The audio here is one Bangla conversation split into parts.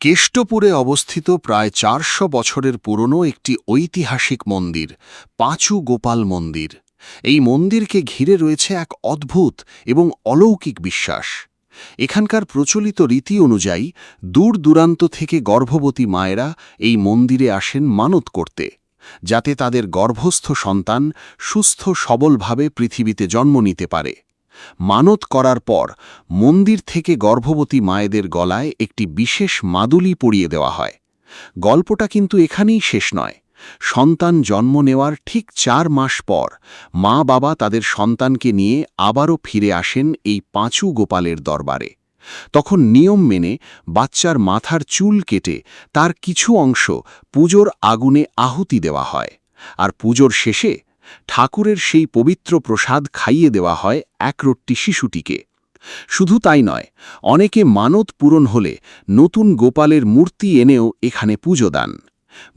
কেষ্টপুরে অবস্থিত প্রায় ৪০০ বছরের পুরনো একটি ঐতিহাসিক মন্দির, পাঁচু গোপাল মন্দির। এই মন্দিরকে ঘিরে রয়েছে এক অদ্ভুত এবং অলৌকিক বিশ্বাস। এখানকার প্রচলিত রীতি অনুযায়ী দূর দূরান্ত থেকে গর্ভবতী মায়েরা এই মন্দিরে আসেন মানত করতে, যাতে তাদের গর্ভস্থ সন্তান সুস্থ সবলভাবে পৃথিবীতে জন্ম নিতে পারে। মানত করার পর মন্দির থেকে গর্ভবতী মায়েদের গলায় একটি বিশেষ মাদুলি পরিয়ে দেওয়া হয়। গল্পটা কিন্তু এখানেই শেষ নয়। সন্তান জন্ম নেওয়ার ঠিক ৪ মাস পর মা বাবা তাদের সন্তানকে নিয়ে আবারও ফিরে আসেন এই পাঁচু গোপালের দরবারে। তখন নিয়ম মেনে বাচ্চার মাথার চুল কেটে তার কিছু অংশ পুজোর আগুনে আহুতি দেওয়া হয়, আর পুজোর শেষে ঠাকুরের সেই পবিত্র প্রসাদ খাইয়ে দেওয়া হয় একরত্তি শিশুটিকে। শুধু তাই নয়, অনেকে মানত পূরণ হলে নতুন গোপালের মূর্তি এনেও এখানে পুজো দেন।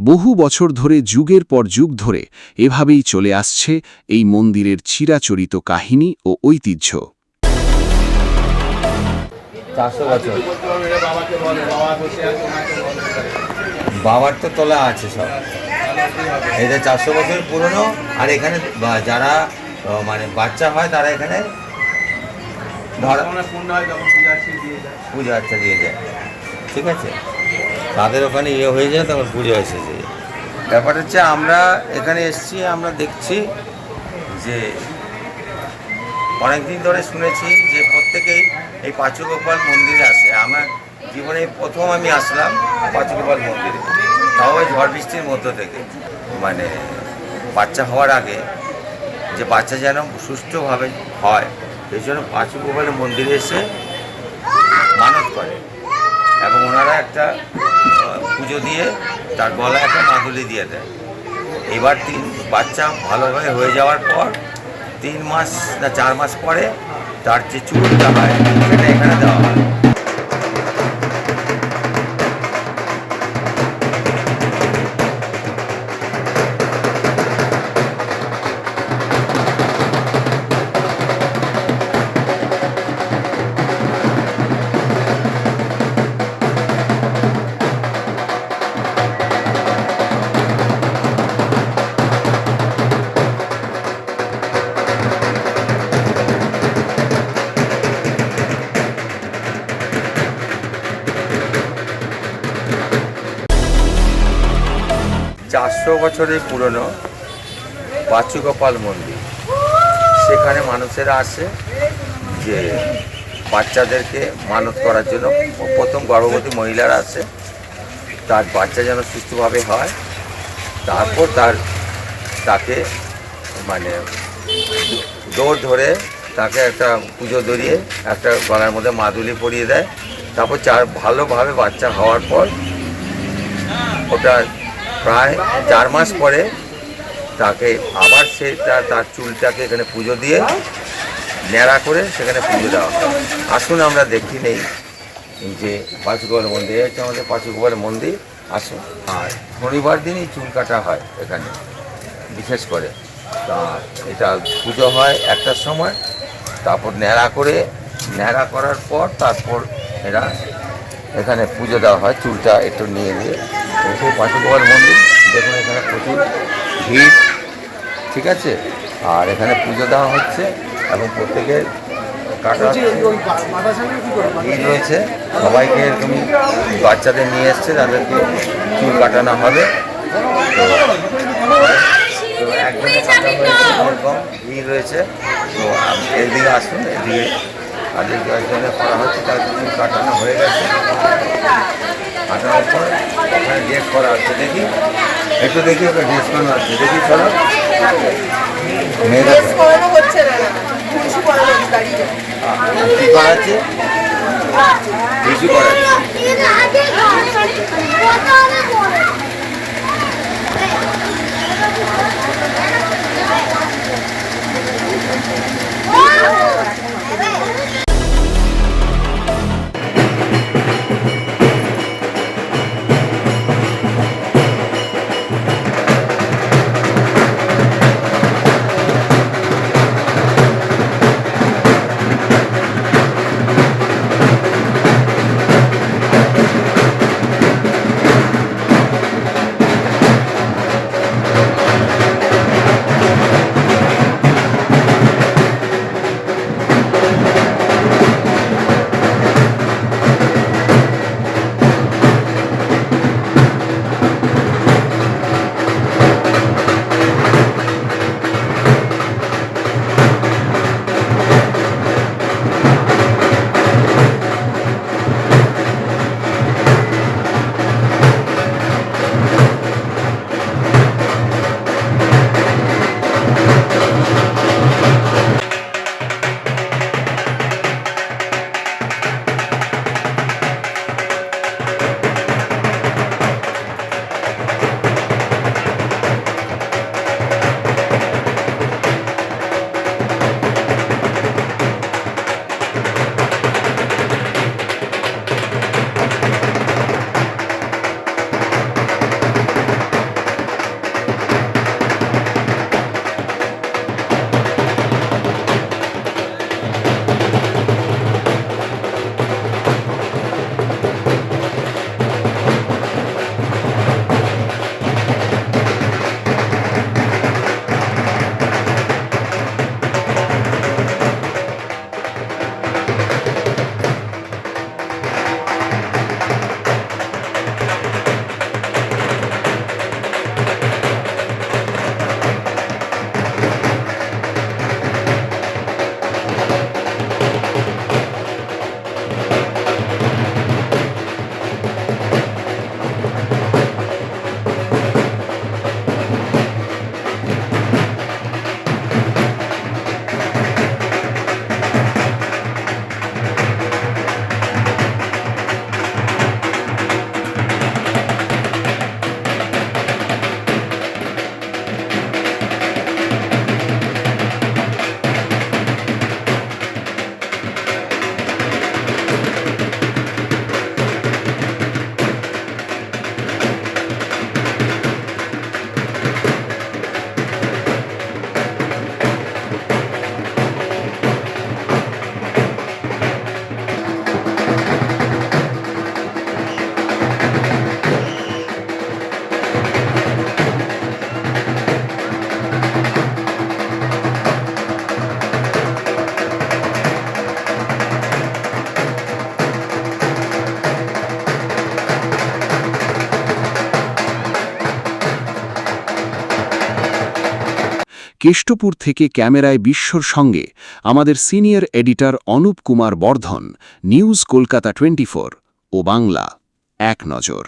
বহু বছর ধরে, যুগের পর যুগ ধরে এভাবেই চলে আসছে এই মন্দিরের চিরাচরিত কাহিনী ও ঐতিহ্য। 400 বছর বাবার তো তোলা আছে সব। এটা 400 বছর পুরনো। আর এখানে যারা মানে বাচ্চা হয় তারা এখানে পুজো আচ্ছা দিয়ে যায়, ঠিক আছে, তাদের ওখানে হয়ে যায়, তখন পুজো এসেছে। ব্যাপার হচ্ছে আমরা এখানে এসেছি, আমরা দেখছি যে অনেকদিন ধরে শুনেছি যে প্রত্যেকেই এই পাঁচু গোপাল মন্দিরে আসে। আমার জীবনে প্রথম আমি আসলাম পাঁচু গোপাল মন্দিরে, তাও ওই ঝড় বৃষ্টির মধ্য থেকে। মানে বাচ্চা হওয়ার আগে যে বাচ্চা যেন সুষ্ঠুভাবে হয়, এই জন্য পাঁচু গোপালের মন্দিরে এসে মানত করে এবং ওনারা একটা পুজো দিয়ে তার গলায় একটা মাদুলি দিয়ে দেয়। এবার বাচ্চা ভালোভাবে হয়ে যাওয়ার পর 3 মাস না 4 মাস পরে তার যে চুলটা হয় সেটা এখানে দেওয়া হয়। চারশো বছরের পুরনো পাঁচু গোপাল মন্দির। সেখানে মানুষেরা আসে যে বাচ্চাদেরকে মানত করার জন্য। প্রথম গর্ভবতী মহিলারা আসে, তার বাচ্চা যেন সুস্থভাবে হয়। তারপর তাকে মানে দৌড় ধরে তাকে একটা পুজো ধরিয়ে একটা গলার মধ্যে মাদুলি পরিয়ে দেয়। তারপর ভালোভাবে বাচ্চা হওয়ার পর ওটা প্রায় 4 মাস পরে তাকে আবার তার চুলটাকে এখানে পুজো দিয়ে ন্যাড়া করে সেখানে পুজো দেওয়া হয়। আসুন আমরা দেখি নেই যে পাঁচু গোপাল মন্দির হচ্ছে আমাদের পাঁচু গোপাল মন্দির। আসুন। আর শনিবার দিনই চুল কাটা হয় এখানে বিশেষ করে। তা এটা পুজো হয় 1টার সময়, তারপর ন্যাড়া করার পর তারপর এরা এখানে পুজো দেওয়া হয়। চুলটা একটু নিয়ে সেই পাঁচু গোপাল মন্দির দেখুন, এখানে প্রচুর ভিড়, ঠিক আছে। আর এখানে পুজো দেওয়া হচ্ছে এবং প্রত্যেকের কাটা ভিড় রয়েছে। সবাইকে এরকমই বাচ্চাদের নিয়ে এসছে, তাদেরকে চুল কাটানো হবে। তো একজনে কাটা হয়েছে, এরকম ভিড় রয়েছে। তো এদিকে আসুন, এদিকে তাদের একজনে করা হচ্ছে, তাদের চুল কাটানো হয়ে গেছে। কাটানোর পর ওখানে ড্রেস করা হচ্ছে। দেখি ওকে ড্রেস করানো হচ্ছে, দেখি চলো। মেয়েদের কি করাচ্ছে? কিছু করাচ্ছে। কেষ্টপুর থেকে ক্যামেরায় বিশ্বর সঙ্গে আমাদের সিনিয়র এডিটর অনুপ কুমার বর্ধন, নিউজ কলকাতা 24 ও বাংলা এক নজর।